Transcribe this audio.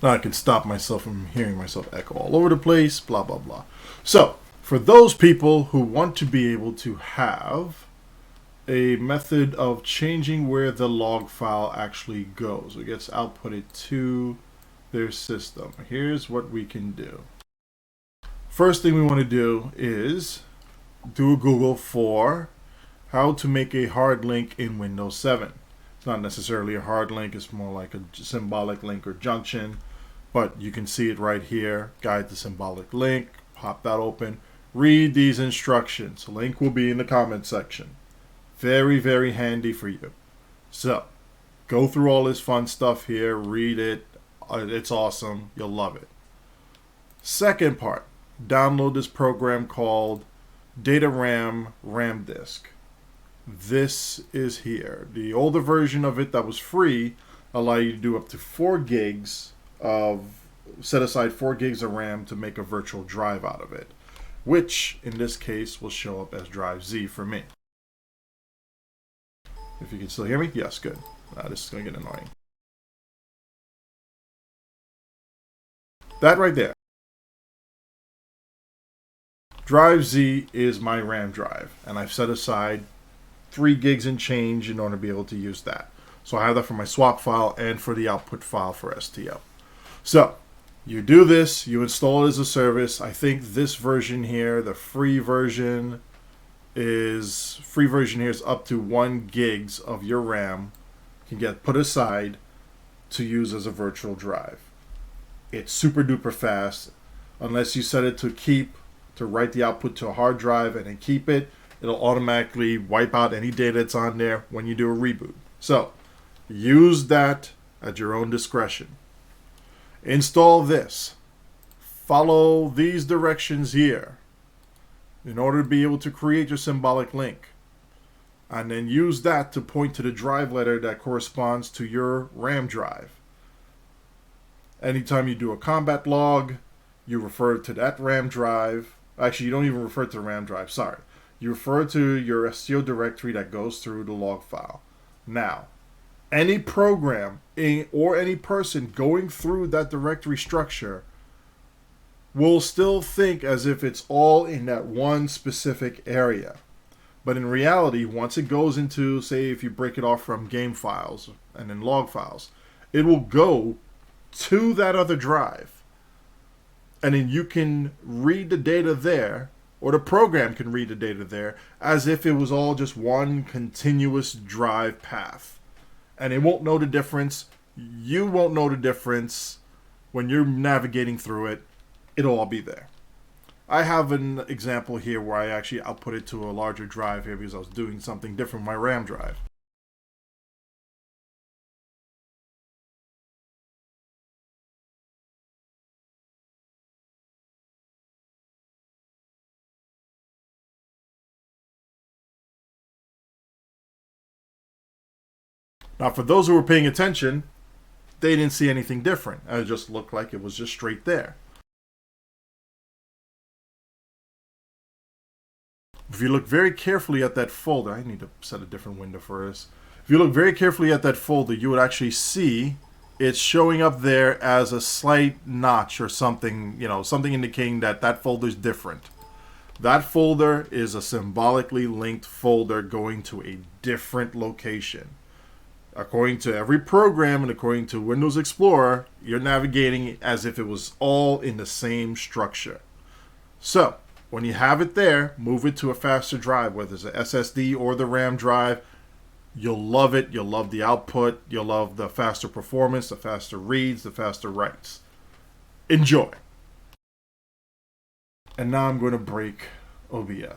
Now I can stop myself from hearing myself echo all over the place, blah, blah, blah. So, for those people who want to be able to have a method of changing where the log file actually goes, it gets outputted to their system, here's what we can do. First thing we want to do is do a Google for how to make a hard link in Windows 7. It's not necessarily a hard link, it's more like a symbolic link or junction, but you can see it right here. Guide to symbolic link, pop that open, read these instructions. The link will be in the comment section. Very, very handy for you. So, go through all this fun stuff here, read it. It's awesome. You'll love it. Second part, download this program called DataRAM RamDisk. This is here. The older version of it that was free allowed you to do up to 4 gigs of, set aside 4 gigs of RAM to make a virtual drive out of it, which in this case will show up as drive Z for me. If you can still hear me, yes, good. This is going to get annoying. That right there. Drive Z is my RAM drive, and I've set aside 3 gigs and change in order to be able to use that. So I have that for my swap file and for the output file for STO. So you do this, you install it as a service. I think this version here, the free version is up to 1 gigs of your RAM can get put aside to use as a virtual drive. It's super duper fast. Unless you set it to write the output to a hard drive and then keep it, it'll automatically wipe out any data that's on there when you do a reboot. So use that at your own discretion. Install this. Follow these directions here in order to be able to create your symbolic link. And then use that to point to the drive letter that corresponds to your RAM drive. Anytime you do a combat log, you refer to that RAM drive. Actually, you don't even refer to the RAM drive, sorry. You refer to your STO directory that goes through the log file. Now, any program or any person going through that directory structure will still think as if it's all in that one specific area. But in reality, once it goes into, say, if you break it off from game files and then log files, it will go to that other drive. And then you can read the data there, or the program can read the data there, as if it was all just one continuous drive path. And it won't know the difference. You won't know the difference when you're navigating through it. It'll all be there. I have an example here where I actually output it to a larger drive here because I was doing something different with my RAM drive. Now, for those who were paying attention, they didn't see anything different. It just looked like it was just straight there. If you look very carefully at that folder, I need to set a different window for this. If you look very carefully at that folder, you would actually see it's showing up there as a slight notch or something, something indicating that that folder is different. That folder is a symbolically linked folder going to a different location. According to every program and according to Windows Explorer, you're navigating as if it was all in the same structure. So, when you have it there, move it to a faster drive, whether it's an SSD or the RAM drive. You'll love it. You'll love the output. You'll love the faster performance, the faster reads, the faster writes. Enjoy. And now I'm going to break OBS.